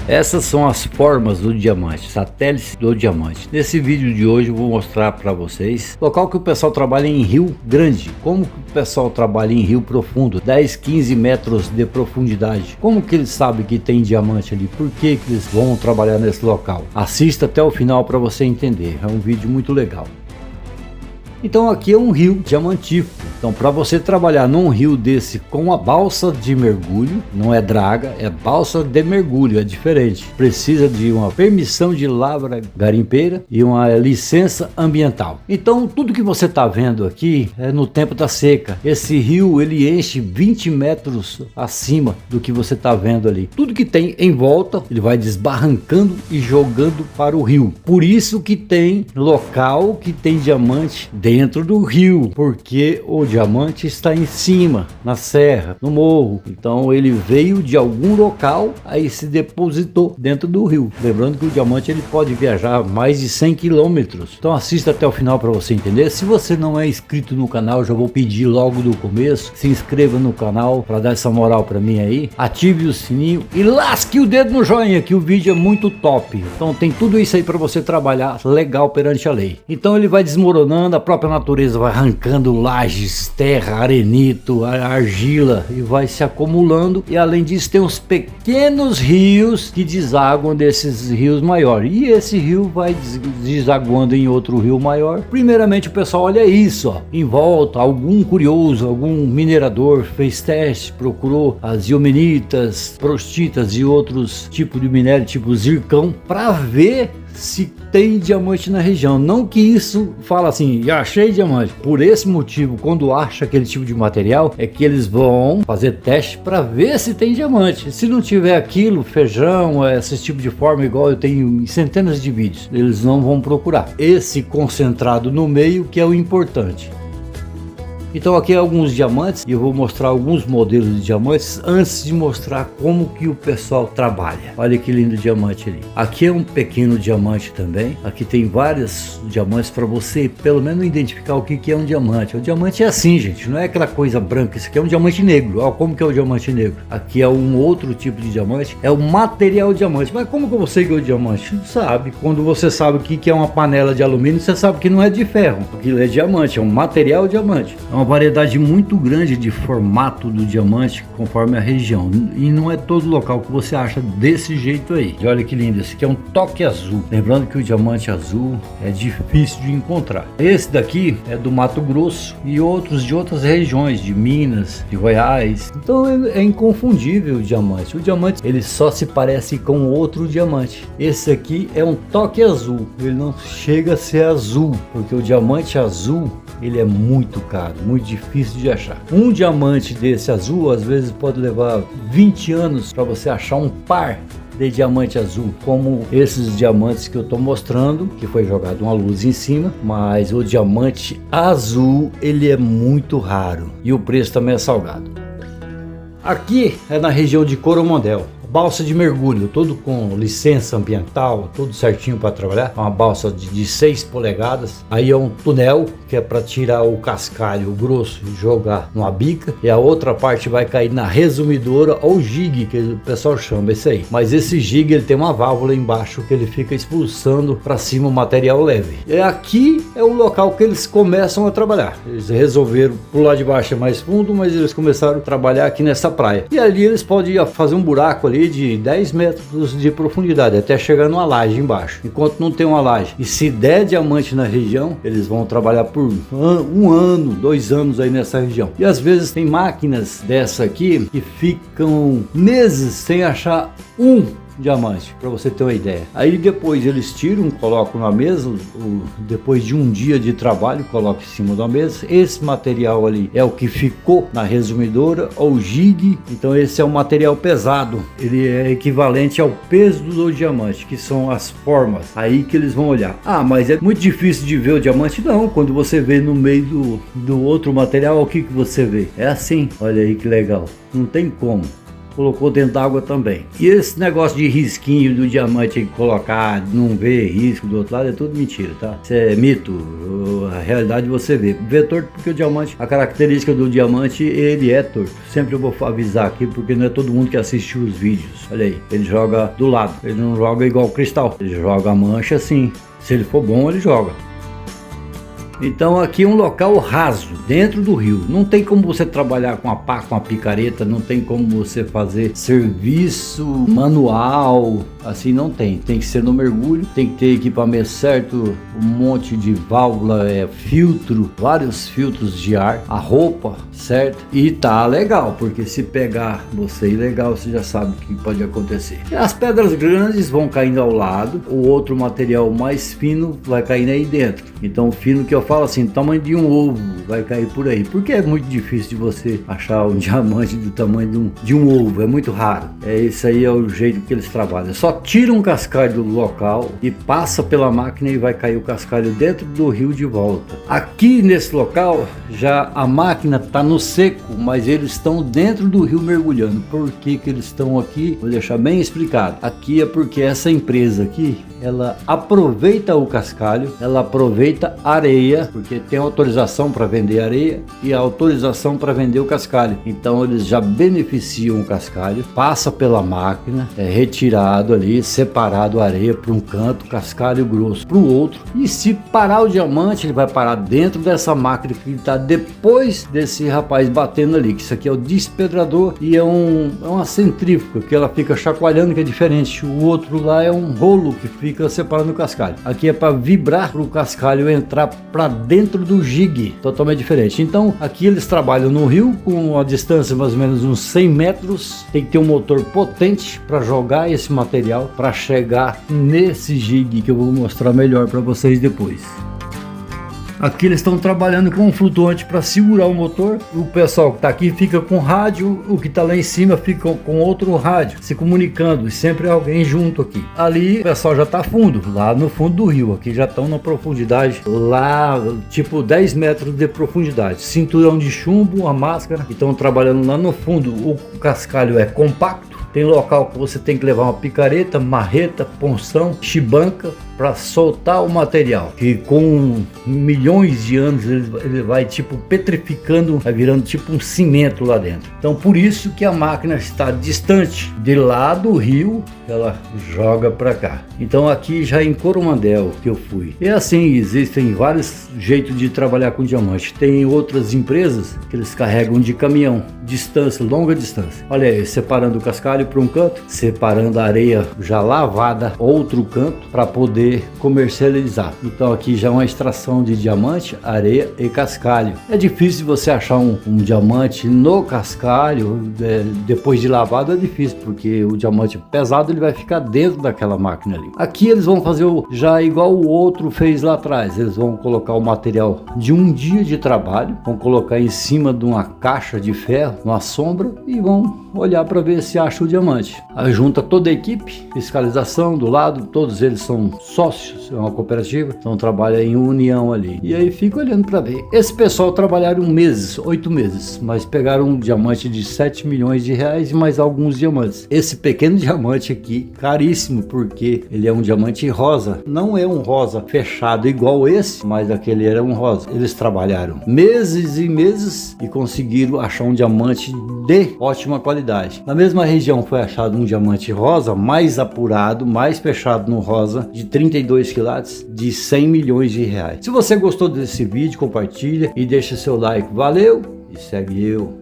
Essas são as formas do diamante, satélites do diamante. Nesse vídeo de hoje eu vou mostrar para vocês local que o pessoal trabalha em rio grande, como que o pessoal trabalha em rio profundo, 10, 15 metros de profundidade. Como que eles sabem que tem diamante ali? Por que que eles vão trabalhar nesse local? Assista até o final para você entender. É um vídeo muito legal. Então aqui é um rio diamantífero. Então para você trabalhar num rio desse com a balsa de mergulho, não é draga, é balsa de mergulho, é diferente. Precisa de uma permissão de lavra garimpeira e uma licença ambiental. Então tudo que você está vendo aqui é no tempo da seca. Esse rio ele enche 20 metros acima do que você está vendo ali. Tudo que tem em volta ele vai desbarrancando e jogando para o rio. Por isso que tem local que tem diamante dentro do rio, porque o diamante está em cima, na serra, no morro. Então ele veio de algum local, aí se depositou dentro do rio. Lembrando que o diamante ele pode viajar mais de 100 quilômetros. Então assista até o final para você entender. Se você não é inscrito no canal, já vou pedir logo do começo, se inscreva no canal para dar essa moral para mim aí. Ative o sininho e lasque o dedo no joinha, que o vídeo é muito top. Então tem tudo isso aí para você trabalhar legal perante a lei. Então ele vai desmoronando, a própria natureza vai arrancando lajes, terra, arenito, argila e vai se acumulando. E além disso tem uns pequenos rios que desaguam desses rios maiores, e esse rio vai desaguando em outro rio maior. Primeiramente o pessoal olha isso, ó, em volta, algum curioso, algum minerador fez teste, procurou as ilmenitas, prostitas e outros tipos de minério, tipo zircão, para ver se tem diamante na região. Não que isso fala assim, já achei diamante. Por esse motivo, quando acha aquele tipo de material, é que eles vão fazer teste para ver se tem diamante. Se não tiver aquilo, feijão, esse tipo de forma, igual eu tenho em centenas de vídeos, eles não vão procurar. Esse concentrado no meio que é o importante. Então aqui alguns diamantes, e eu vou mostrar alguns modelos de diamantes antes de mostrar como que o pessoal trabalha. Olha que lindo diamante ali. Aqui é um pequeno diamante também. Aqui tem vários diamantes para você pelo menos identificar o que é um diamante. O diamante é assim, gente, não é aquela coisa branca. Isso aqui é um diamante negro. Olha como que é o diamante negro. Aqui é um outro tipo de diamante, é o material diamante. Mas como que eu sei que é o diamante? Não sabe. Quando você sabe o que é uma panela de alumínio, você sabe que não é de ferro, porque é diamante, é um material diamante. Uma variedade muito grande de formato do diamante conforme a região, e não é todo local que você acha desse jeito aí. E olha que lindo, esse aqui é um toque azul. Lembrando que o diamante azul é difícil de encontrar. Esse daqui é do Mato Grosso e outros de outras regiões, de Minas, de Goiás. Então é inconfundível o diamante. O diamante ele só se parece com outro diamante. Esse aqui é um toque azul, ele não chega a ser azul, porque o diamante azul ele é muito caro, muito difícil de achar. Um diamante desse azul às vezes pode levar 20 anos para você achar um par de diamante azul, como esses diamantes que eu estou mostrando, que foi jogado uma luz em cima. Mas o diamante azul ele é muito raro e o preço também é salgado. Aqui é na região de Coromandel. Balsa de mergulho, todo com licença ambiental, tudo certinho para trabalhar. Uma balsa de 6 polegadas. Aí é um túnel que é para tirar o cascalho, o grosso, e jogar numa bica. E a outra parte vai cair na resumidora ou jig, que o pessoal chama esse aí. Mas esse jig ele tem uma válvula embaixo que ele fica expulsando para cima o material leve. E aqui é o local que eles começam a trabalhar. Eles resolveram pular de baixo é mais fundo, mas eles começaram a trabalhar aqui nessa praia. E ali eles podem fazer um buraco ali de 10 metros de profundidade até chegar numa laje embaixo, enquanto não tem uma laje. E se der diamante na região, eles vão trabalhar por um ano, 2 anos aí nessa região. E às vezes tem máquinas dessa aqui que ficam meses sem achar um diamante, para você ter uma ideia. Aí depois eles tiram, colocam na mesa, depois de um dia de trabalho, colocam em cima da mesa. Esse material ali é o que ficou na resumidora ou jig. Então esse é um material pesado, ele é equivalente ao peso do diamante, que são as formas. Aí que eles vão olhar. Ah, mas é muito difícil de ver o diamante. Não, quando você vê no meio do outro material, o que você vê? É assim, olha aí que legal, não tem como. colocou dentro d'água também. E esse negócio de risquinho do diamante colocar, não ver risco do outro lado, é tudo mentira, tá? Isso é mito. A realidade você vê torto porque o diamante, a característica do diamante, ele é torto. Sempre eu vou avisar aqui porque não é todo mundo que assiste os vídeos. Olha aí, ele joga do lado, ele não joga igual o cristal, ele joga a mancha assim. Se ele for bom, ele joga. Então aqui é um local raso, dentro do rio. Não tem como você trabalhar com a pá, com a picareta, não tem como você fazer serviço manual, assim não tem. Tem que ser no mergulho, tem que ter equipamento certo, um monte de válvula, filtro, vários filtros de ar, a roupa, certo? E tá legal, porque se pegar você ilegal, você já sabe o que pode acontecer. E as pedras grandes vão caindo ao lado, o outro material mais fino vai caindo aí dentro. Então o fino que eu falo assim, tamanho de um ovo vai cair por aí, porque é muito difícil de você achar um diamante do tamanho de um ovo, é muito raro. Esse aí é o jeito que eles trabalham, só tira um cascalho do local e passa pela máquina e vai cair o cascalho dentro do rio de volta. Aqui nesse local já a máquina está no seco, mas eles estão dentro do rio mergulhando. Por que que eles estão aqui? Vou deixar bem explicado. Aqui é porque essa empresa aqui, ela aproveita o cascalho, ela aproveita areia, porque tem autorização para vender areia e a autorização para vender o cascalho. Então eles já beneficiam o cascalho, passa pela máquina, é retirado ali, separado a areia para um canto, cascalho grosso para o outro. E se parar o diamante, ele vai parar dentro dessa máquina que está depois desse rapaz batendo ali, que isso aqui é o despedrador e é uma centrífuga que ela fica chacoalhando, que é diferente. O outro lá é um rolo que fica separando o cascalho. Aqui é para vibrar para o cascalho entrar para dentro do jig, totalmente diferente. Então aqui eles trabalham no rio com uma distância mais ou menos uns 100 metros, tem que ter um motor potente para jogar esse material para chegar nesse jig que eu vou mostrar melhor para vocês depois. Aqui eles estão trabalhando com um flutuante para segurar o motor. O pessoal que está aqui fica com rádio, o que está lá em cima fica com outro rádio, se comunicando, e sempre alguém junto aqui. Ali o pessoal já está fundo, lá no fundo do rio. Aqui já estão na profundidade, lá tipo 10 metros de profundidade. Cinturão de chumbo, a máscara, e estão trabalhando lá no fundo. O cascalho é compacto. Tem local que você tem que levar uma picareta, marreta, ponção, chibanca para soltar o material, que com milhões de anos ele vai tipo petrificando, vai virando tipo um cimento lá dentro. Então por isso que a máquina está distante de lá do rio, ela joga para cá. Então aqui já em Coromandel que eu fui. E assim, existem vários jeitos de trabalhar com diamante. Tem outras empresas que eles carregam de caminhão, distância, longa distância. Olha aí, separando o cascalho para um canto, separando a areia já lavada outro canto para poder comercializar. Então aqui já é uma extração de diamante, areia e cascalho. É difícil você achar um diamante no cascalho depois de lavado, é difícil, porque o diamante pesado ele vai ficar dentro daquela máquina ali. Aqui eles vão fazer já igual o outro fez lá atrás. Eles vão colocar o material de um dia de trabalho, vão colocar em cima de uma caixa de ferro, uma sombra, e vão olhar para ver se acha o diamante. Aí junta toda a equipe, fiscalização do lado, todos eles são sócios, é uma cooperativa, então trabalha em união ali. E aí fica olhando para ver. Esse pessoal trabalharam meses, 8 meses, mas pegaram um diamante de 7 milhões de reais e mais alguns diamantes. Esse pequeno diamante aqui, caríssimo, porque ele é um diamante rosa. Não é um rosa fechado igual esse, mas aquele era um rosa. Eles trabalharam meses e meses e conseguiram achar um diamante de ótima qualidade. Na mesma região foi achado um diamante rosa, mais apurado, mais fechado no rosa, de 32 quilates, de 100 milhões de reais. Se você gostou desse vídeo, compartilha e deixa seu like. Valeu e segue eu.